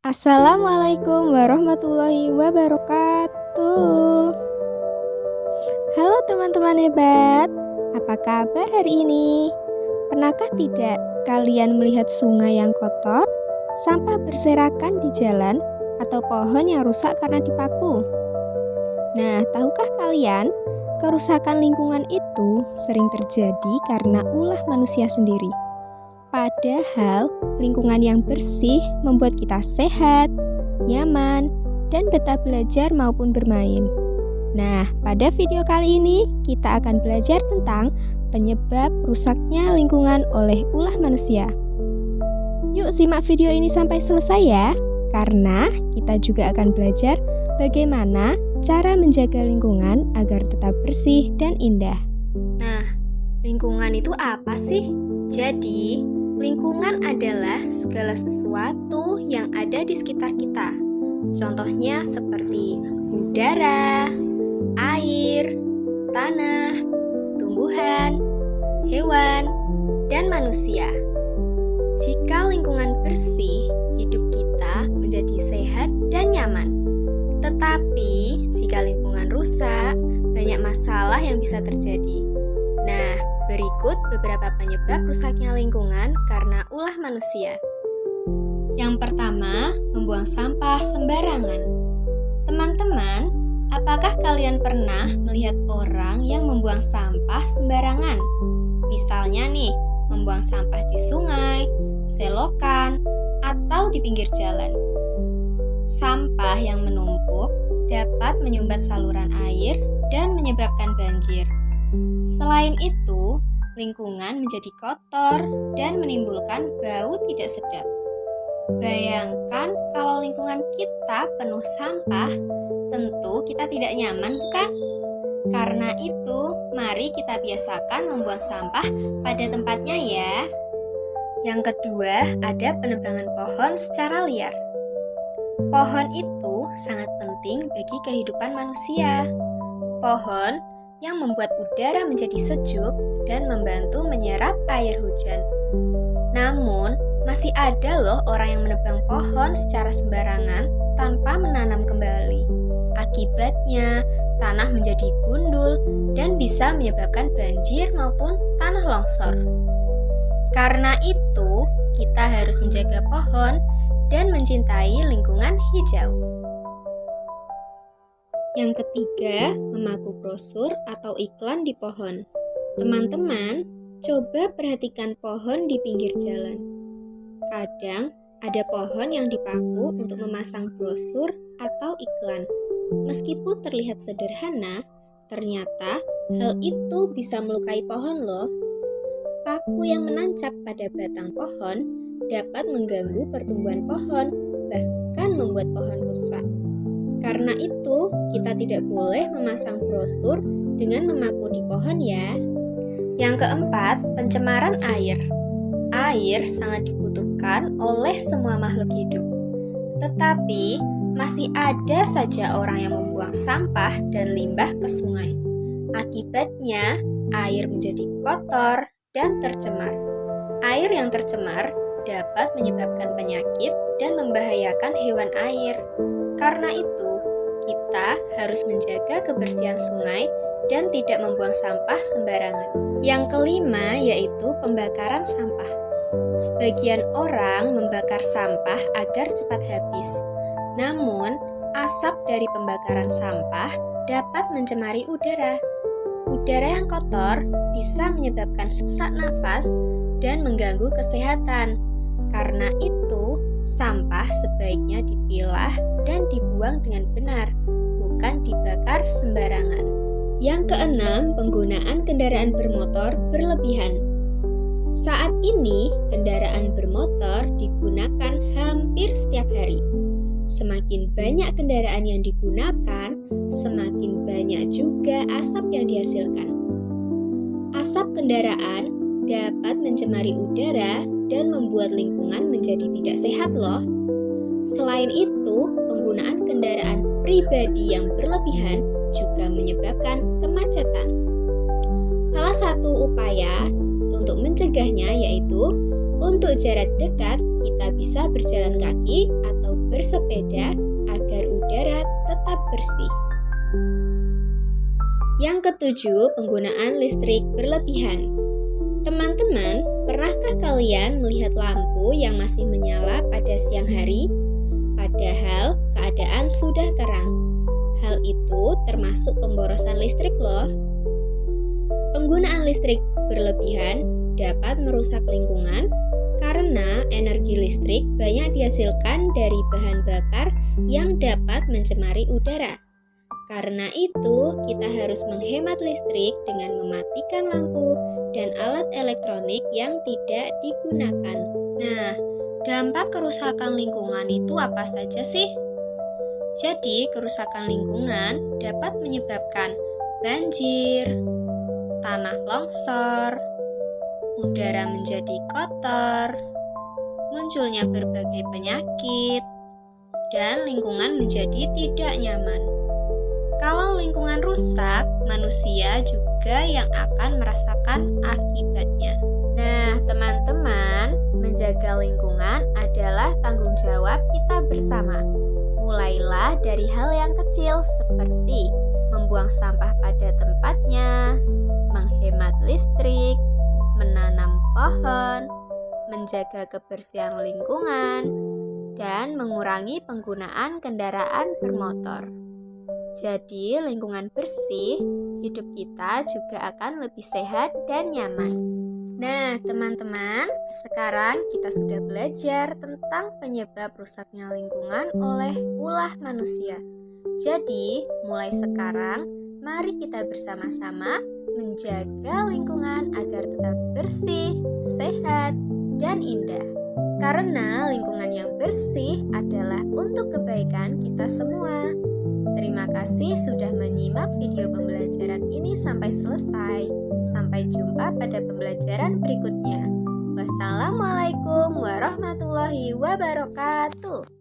Assalamualaikum warahmatullahi wabarakatuh. Halo teman-teman hebat, apa kabar hari ini? Pernahkah tidak kalian melihat sungai yang kotor, sampah berserakan di jalan, atau pohon yang rusak karena dipaku? Nah, tahukah kalian, kerusakan lingkungan itu sering terjadi karena ulah manusia sendiri. Padahal lingkungan yang bersih membuat kita sehat, nyaman, dan betah belajar maupun bermain. Nah, pada video kali ini kita akan belajar tentang penyebab rusaknya lingkungan oleh ulah manusia. Yuk simak video ini sampai selesai ya, karena kita juga akan belajar bagaimana cara menjaga lingkungan agar tetap bersih dan indah. Nah, lingkungan itu apa sih? Jadi, lingkungan adalah segala sesuatu yang ada di sekitar kita. Contohnya seperti udara, air, tanah, tumbuhan, hewan, dan manusia. Jika lingkungan bersih, hidup kita menjadi sehat dan nyaman. Tetapi, jika lingkungan rusak, banyak masalah yang bisa terjadi. Nah, berikut beberapa penyebab rusaknya lingkungan karena ulah manusia. Yang pertama, membuang sampah sembarangan. Teman-teman, apakah kalian pernah melihat orang yang membuang sampah sembarangan? Misalnya nih, membuang sampah di sungai, selokan, atau di pinggir jalan. Sampah yang menumpuk dapat menyumbat saluran air dan menyebabkan banjir. Selain itu, lingkungan menjadi kotor dan menimbulkan bau tidak sedap. Bayangkan kalau lingkungan kita penuh sampah, tentu kita tidak nyaman, bukan? Karena itu, mari kita biasakan membuang sampah pada tempatnya ya. Yang kedua, ada penebangan pohon secara liar. Pohon itu sangat penting bagi kehidupan manusia. Pohon yang membuat udara menjadi sejuk dan membantu menyerap air hujan. Namun, masih ada loh orang yang menebang pohon secara sembarangan tanpa menanam kembali. Akibatnya, tanah menjadi gundul dan bisa menyebabkan banjir maupun tanah longsor. Karena itu, kita harus menjaga pohon dan mencintai lingkungan hijau. Yang ketiga, memaku brosur atau iklan di pohon. Teman-teman, coba perhatikan pohon di pinggir jalan. Kadang ada pohon yang dipaku untuk memasang brosur atau iklan. Meskipun terlihat sederhana, ternyata hal itu bisa melukai pohon loh. Paku yang menancap pada batang pohon dapat mengganggu pertumbuhan pohon, bahkan membuat pohon rusak. Karena itu, kita tidak boleh memasang brosur dengan memaku di pohon ya. Yang keempat, pencemaran air. Air sangat dibutuhkan oleh semua makhluk hidup. Tetapi, masih ada saja orang yang membuang sampah dan limbah ke sungai. Akibatnya, air menjadi kotor dan tercemar. Air yang tercemar dapat menyebabkan penyakit dan membahayakan hewan air. Karena itu, kita harus menjaga kebersihan sungai dan tidak membuang sampah sembarangan. Yang kelima yaitu pembakaran sampah. Sebagian orang membakar sampah agar cepat habis. Namun, asap dari pembakaran sampah dapat mencemari udara. Udara yang kotor bisa menyebabkan sesak nafas dan mengganggu kesehatan. Karena itu, sampah sebaiknya dipilah dan dibuang dengan benar, bukan dibakar sembarangan. Yang keenam, penggunaan kendaraan bermotor berlebihan. Saat ini, kendaraan bermotor digunakan hampir setiap hari. Semakin banyak kendaraan yang digunakan, semakin banyak juga asap yang dihasilkan. Asap kendaraan dapat mencemari udara dan membuat lingkungan menjadi tidak sehat loh. Selain itu, penggunaan kendaraan pribadi yang berlebihan juga menyebabkan kemacetan. Salah satu upaya untuk mencegahnya yaitu untuk jarak dekat kita bisa berjalan kaki atau bersepeda agar udara tetap bersih. Yang ketujuh, penggunaan listrik berlebihan. Teman-teman, pernahkah kalian melihat lampu yang masih menyala pada siang hari? Padahal keadaan sudah terang. Hal itu termasuk pemborosan listrik loh. Penggunaan listrik berlebihan dapat merusak lingkungan karena energi listrik banyak dihasilkan dari bahan bakar yang dapat mencemari udara. Karena itu, kita harus menghemat listrik dengan mematikan lampu dan alat elektronik yang tidak digunakan. Nah, dampak kerusakan lingkungan itu apa saja sih? Jadi, kerusakan lingkungan dapat menyebabkan banjir, tanah longsor, udara menjadi kotor, munculnya berbagai penyakit, dan lingkungan menjadi tidak nyaman. Kalau lingkungan rusak, manusia juga yang akan merasakan akibatnya. Nah, teman-teman, menjaga lingkungan adalah tanggung jawab kita bersama. Mulailah dari hal yang kecil seperti membuang sampah pada tempatnya, menghemat listrik, menanam pohon, menjaga kebersihan lingkungan, dan mengurangi penggunaan kendaraan bermotor. Jadi, lingkungan bersih, hidup kita juga akan lebih sehat dan nyaman. Nah, teman-teman, sekarang kita sudah belajar tentang penyebab rusaknya lingkungan oleh ulah manusia. Jadi, mulai sekarang, mari kita bersama-sama menjaga lingkungan agar tetap bersih, sehat, dan indah. Karena lingkungan yang bersih adalah untuk kebaikan kita semua. Terima kasih sudah menyimak video pembelajaran ini sampai selesai. Sampai jumpa pada pembelajaran berikutnya. Wassalamualaikum warahmatullahi wabarakatuh.